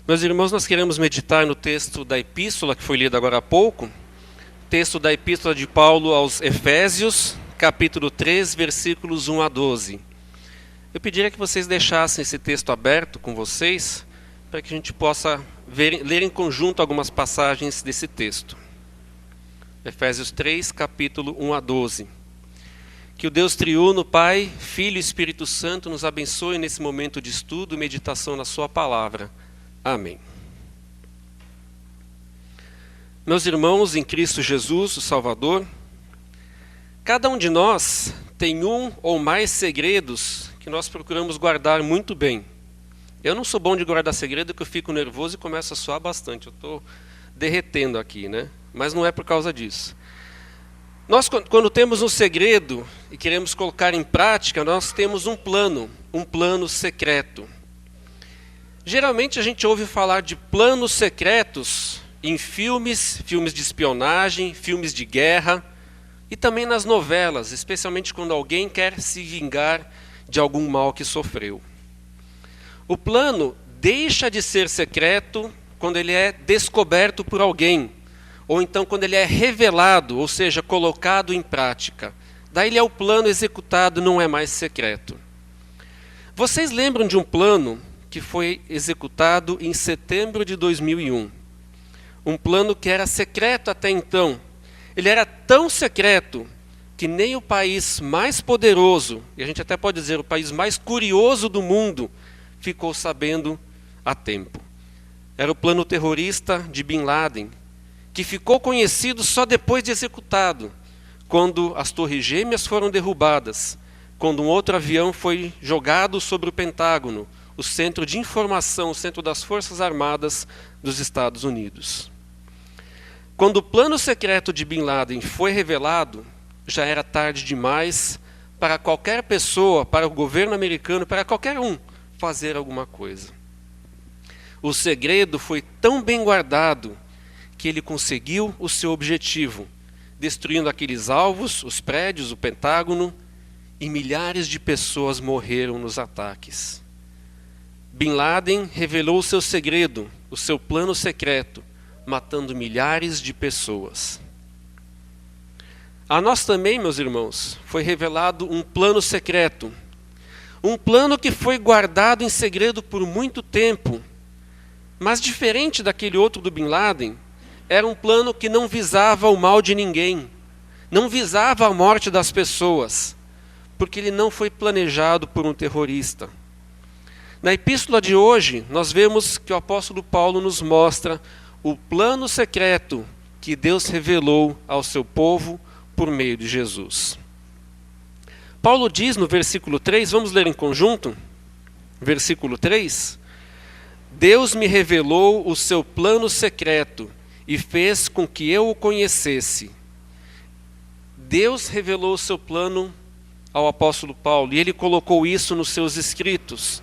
Meus irmãos, nós queremos meditar no texto da epístola que foi lido agora há pouco, texto da epístola de Paulo aos Efésios, capítulo 3, versículos 1 a 12. Eu pediria que vocês deixassem esse texto aberto com vocês, para que a gente possa ler em conjunto algumas passagens desse texto. Efésios 3, capítulo 1 a 12. Que o Deus triuno, Pai, Filho e Espírito Santo nos abençoe nesse momento de estudo e meditação na sua palavra. Amém. Meus irmãos em Cristo Jesus, o Salvador, cada um de nós tem um ou mais segredos que nós procuramos guardar muito bem. Eu não sou bom de guardar segredo, porque eu fico nervoso e começo a suar bastante. Eu estou derretendo aqui, né? Mas não é por causa disso. Nós, quando temos um segredo e queremos colocar em prática, nós temos um plano secreto. Geralmente a gente ouve falar de planos secretos em filmes de espionagem, filmes de guerra e também nas novelas, especialmente quando alguém quer se vingar de algum mal que sofreu. O plano deixa de ser secreto quando ele é descoberto por alguém, ou então quando ele é revelado, ou seja, colocado em prática. Daí o plano executado não é mais secreto. Vocês lembram de um plano que foi executado em setembro de 2001. Um plano que era secreto até então. Ele era tão secreto que nem o país mais poderoso, e a gente até pode dizer o país mais curioso do mundo, ficou sabendo a tempo. Era o plano terrorista de Bin Laden, que ficou conhecido só depois de executado, quando as Torres Gêmeas foram derrubadas, quando um outro avião foi jogado sobre o Pentágono, o centro de informação, o centro das Forças Armadas dos Estados Unidos. Quando o plano secreto de Bin Laden foi revelado, já era tarde demais para qualquer pessoa, para o governo americano, para qualquer um, fazer alguma coisa. O segredo foi tão bem guardado que ele conseguiu o seu objetivo, destruindo aqueles alvos, os prédios, o Pentágono, e milhares de pessoas morreram nos ataques. Bin Laden revelou o seu segredo, o seu plano secreto, matando milhares de pessoas. A nós também, meus irmãos, foi revelado um plano secreto. Um plano que foi guardado em segredo por muito tempo. Mas diferente daquele outro do Bin Laden, era um plano que não visava o mal de ninguém. Não visava a morte das pessoas. Porque ele não foi planejado por um terrorista. Na epístola de hoje, nós vemos que o apóstolo Paulo nos mostra o plano secreto que Deus revelou ao seu povo por meio de Jesus. Paulo diz no versículo 3, vamos ler em conjunto? Versículo 3. Deus me revelou o seu plano secreto e fez com que eu o conhecesse. Deus revelou o seu plano ao apóstolo Paulo e ele colocou isso nos seus escritos.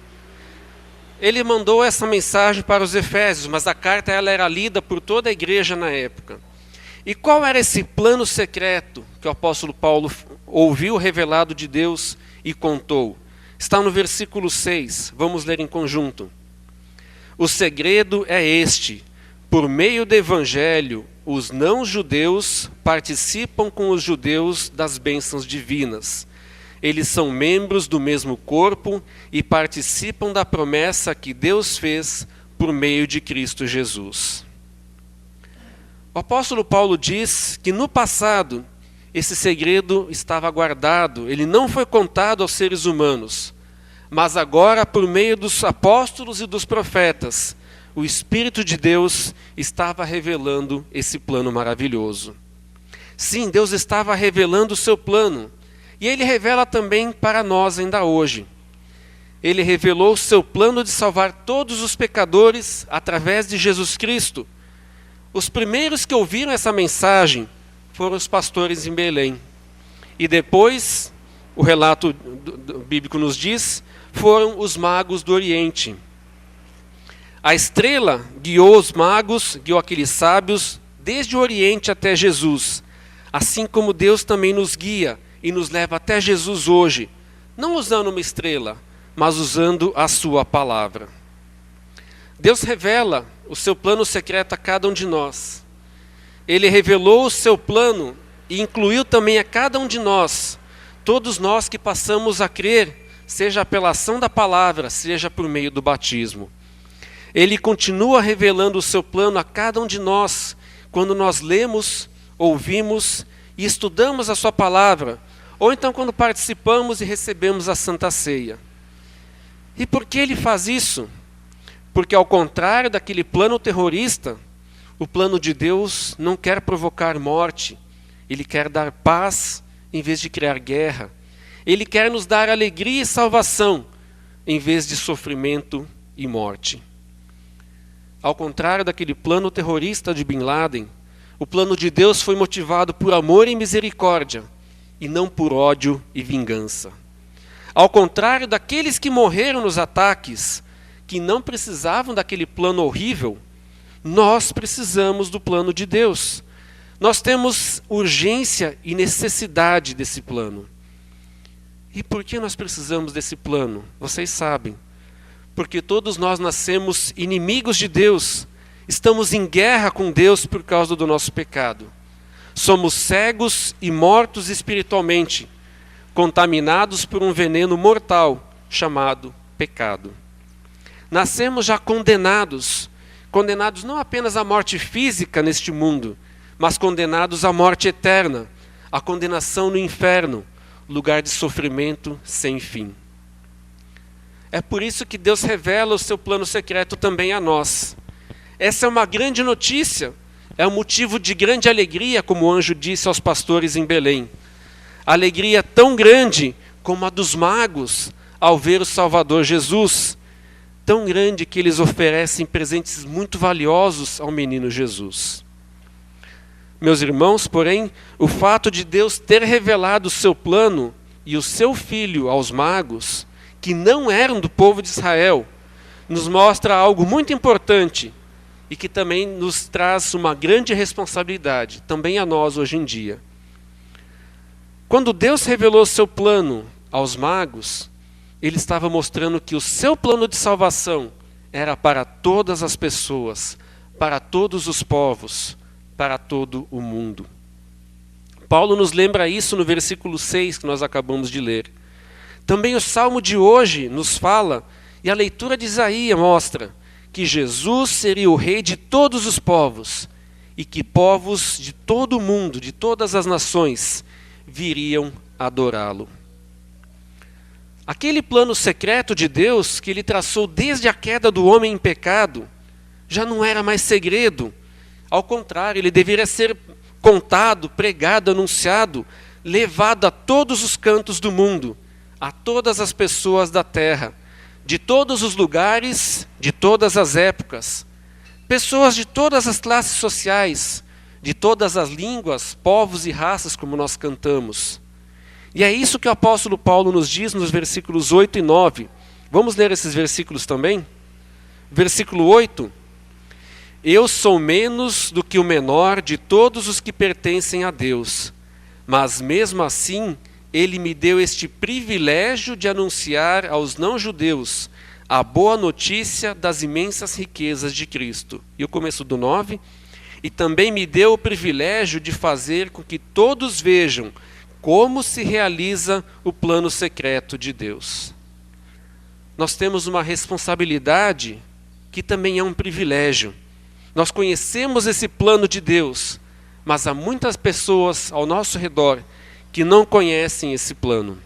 Ele mandou essa mensagem para os Efésios, mas a carta ela era lida por toda a igreja na época. E qual era esse plano secreto que o apóstolo Paulo ouviu revelado de Deus e contou? Está no versículo 6, vamos ler em conjunto. O segredo é este: por meio do evangelho, os não-judeus participam com os judeus das bênçãos divinas. Eles são membros do mesmo corpo e participam da promessa que Deus fez por meio de Cristo Jesus. O apóstolo Paulo diz que no passado esse segredo estava guardado, ele não foi contado aos seres humanos, mas agora por meio dos apóstolos e dos profetas, o Espírito de Deus estava revelando esse plano maravilhoso. Sim, Deus estava revelando o seu plano. E ele revela também para nós ainda hoje. Ele revelou o seu plano de salvar todos os pecadores através de Jesus Cristo. Os primeiros que ouviram essa mensagem foram os pastores em Belém. E depois, o relato bíblico nos diz, foram os magos do Oriente. A estrela guiou os magos, guiou aqueles sábios, desde o Oriente até Jesus. Assim como Deus também nos guia e nos leva até Jesus hoje, não usando uma estrela, mas usando a sua palavra. Deus revela o seu plano secreto a cada um de nós. Ele revelou o seu plano e incluiu também a cada um de nós, todos nós que passamos a crer, seja pela ação da palavra, seja por meio do batismo. Ele continua revelando o seu plano a cada um de nós, quando nós lemos, ouvimos e estudamos a sua palavra, ou então quando participamos e recebemos a Santa Ceia. E por que ele faz isso? Porque ao contrário daquele plano terrorista, o plano de Deus não quer provocar morte, ele quer dar paz em vez de criar guerra. Ele quer nos dar alegria e salvação em vez de sofrimento e morte. Ao contrário daquele plano terrorista de Bin Laden, o plano de Deus foi motivado por amor e misericórdia e não por ódio e vingança. Ao contrário daqueles que morreram nos ataques, que não precisavam daquele plano horrível, nós precisamos do plano de Deus. Nós temos urgência e necessidade desse plano. E por que nós precisamos desse plano? Vocês sabem. Porque todos nós nascemos inimigos de Deus. Estamos em guerra com Deus por causa do nosso pecado. Somos cegos e mortos espiritualmente, contaminados por um veneno mortal chamado pecado. Nascemos já condenados não apenas à morte física neste mundo, mas condenados à morte eterna, à condenação no inferno, lugar de sofrimento sem fim. É por isso que Deus revela o seu plano secreto também a nós. Essa é uma grande notícia, é um motivo de grande alegria, como o anjo disse aos pastores em Belém. Alegria tão grande como a dos magos ao ver o Salvador Jesus, tão grande que eles oferecem presentes muito valiosos ao menino Jesus. Meus irmãos, porém, o fato de Deus ter revelado o seu plano e o seu filho aos magos, que não eram do povo de Israel, nos mostra algo muito importante e que também nos traz uma grande responsabilidade, também a nós hoje em dia. Quando Deus revelou o seu plano aos magos, ele estava mostrando que o seu plano de salvação era para todas as pessoas, para todos os povos, para todo o mundo. Paulo nos lembra isso no versículo 6 que nós acabamos de ler. Também o salmo de hoje nos fala, e a leitura de Isaías mostra, que Jesus seria o rei de todos os povos, e que povos de todo o mundo, de todas as nações, viriam adorá-lo. Aquele plano secreto de Deus que ele traçou desde a queda do homem em pecado, já não era mais segredo. Ao contrário, ele deveria ser contado, pregado, anunciado, levado a todos os cantos do mundo, a todas as pessoas da terra, de todos os lugares, de todas as épocas, pessoas de todas as classes sociais, de todas as línguas, povos e raças, como nós cantamos. E é isso que o apóstolo Paulo nos diz nos versículos 8 e 9. Vamos ler esses versículos também? Versículo 8. Eu sou menos do que o menor de todos os que pertencem a Deus, mas mesmo assim ele me deu este privilégio de anunciar aos não-judeus a boa notícia das imensas riquezas de Cristo. E o começo do 9. E também me deu o privilégio de fazer com que todos vejam como se realiza o plano secreto de Deus. Nós temos uma responsabilidade que também é um privilégio. Nós conhecemos esse plano de Deus, mas há muitas pessoas ao nosso redor que não conhecem esse plano.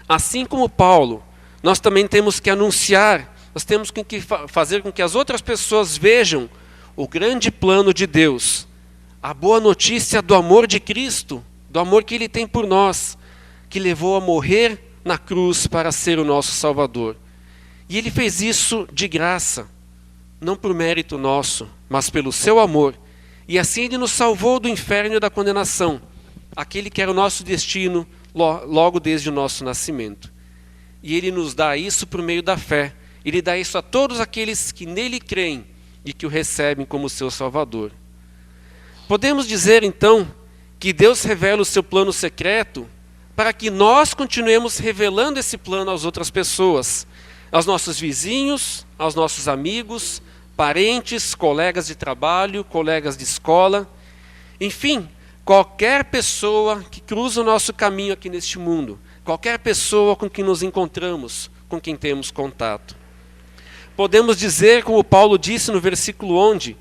Assim como Paulo, nós também temos que anunciar, nós temos que fazer com que as outras pessoas vejam o grande plano de Deus, a boa notícia do amor de Cristo, do amor que Ele tem por nós, que levou a morrer na cruz para ser o nosso Salvador. E Ele fez isso de graça, não por mérito nosso, mas pelo seu amor. E assim Ele nos salvou do inferno e da condenação, aquele que era o nosso destino logo desde o nosso nascimento. E Ele nos dá isso por meio da fé. Ele dá isso a todos aqueles que nele creem e que o recebem como seu Salvador. Podemos dizer então que Deus revela o seu plano secreto para que nós continuemos revelando esse plano às outras pessoas, aos nossos vizinhos, aos nossos amigos, parentes, colegas de trabalho, colegas de escola, enfim, qualquer pessoa que cruza o nosso caminho aqui neste mundo, qualquer pessoa com quem nos encontramos, com quem temos contato. Podemos dizer, como Paulo disse no versículo 11,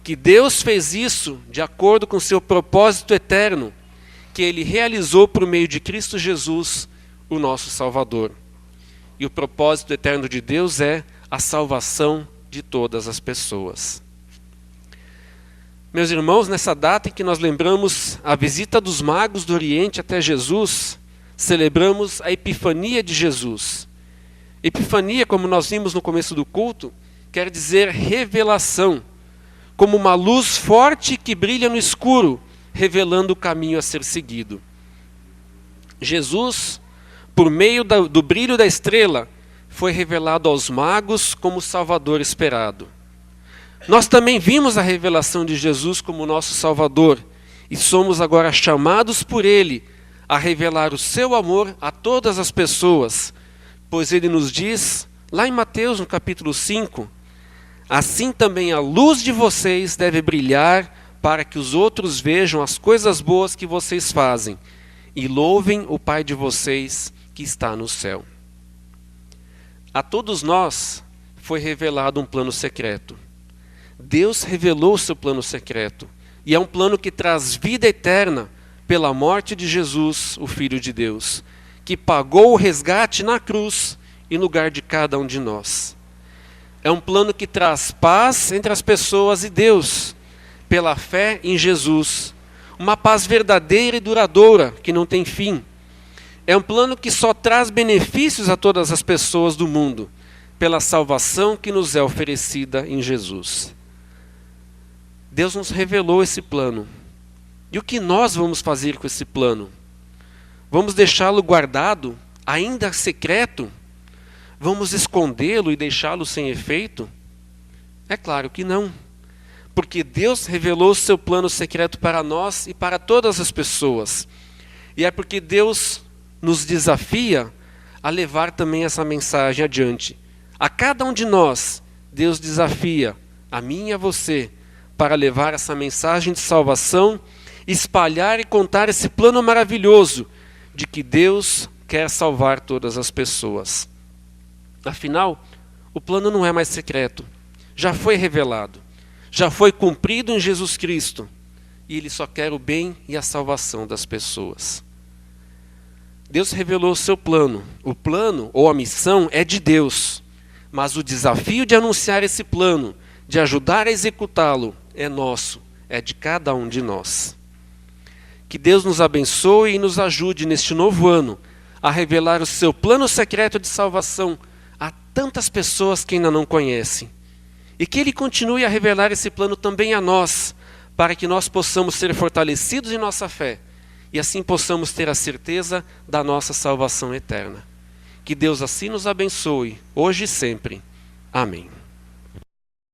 que Deus fez isso de acordo com seu propósito eterno, que Ele realizou por meio de Cristo Jesus, o nosso Salvador. E o propósito eterno de Deus é a salvação de todas as pessoas. Meus irmãos, nessa data em que nós lembramos a visita dos magos do Oriente até Jesus, celebramos a Epifania de Jesus. Epifania, como nós vimos no começo do culto, quer dizer revelação, como uma luz forte que brilha no escuro, revelando o caminho a ser seguido. Jesus, por meio do brilho da estrela, foi revelado aos magos como o Salvador esperado. Nós também vimos a revelação de Jesus como nosso Salvador e somos agora chamados por Ele a revelar o seu amor a todas as pessoas, pois Ele nos diz, lá em Mateus, no capítulo 5, assim também a luz de vocês deve brilhar para que os outros vejam as coisas boas que vocês fazem e louvem o Pai de vocês que está no céu. A todos nós foi revelado um plano secreto. Deus revelou o seu plano secreto, e é um plano que traz vida eterna pela morte de Jesus, o Filho de Deus, que pagou o resgate na cruz em lugar de cada um de nós. É um plano que traz paz entre as pessoas e Deus, pela fé em Jesus, uma paz verdadeira e duradoura, que não tem fim. É um plano que só traz benefícios a todas as pessoas do mundo, pela salvação que nos é oferecida em Jesus. Deus nos revelou esse plano. E o que nós vamos fazer com esse plano? Vamos deixá-lo guardado, ainda secreto? Vamos escondê-lo e deixá-lo sem efeito? É claro que não. Porque Deus revelou o seu plano secreto para nós e para todas as pessoas. E é porque Deus nos desafia a levar também essa mensagem adiante. A cada um de nós, Deus desafia, a mim e a você, para levar essa mensagem de salvação, espalhar e contar esse plano maravilhoso de que Deus quer salvar todas as pessoas. Afinal, o plano não é mais secreto, já foi revelado, já foi cumprido em Jesus Cristo, e Ele só quer o bem e a salvação das pessoas. Deus revelou o seu plano. O plano ou a missão é de Deus, mas o desafio de anunciar esse plano, de ajudar a executá-lo, é nosso, é de cada um de nós. Que Deus nos abençoe e nos ajude neste novo ano a revelar o seu plano secreto de salvação a tantas pessoas que ainda não conhecem. E que Ele continue a revelar esse plano também a nós, para que nós possamos ser fortalecidos em nossa fé e assim possamos ter a certeza da nossa salvação eterna. Que Deus assim nos abençoe, hoje e sempre. Amém.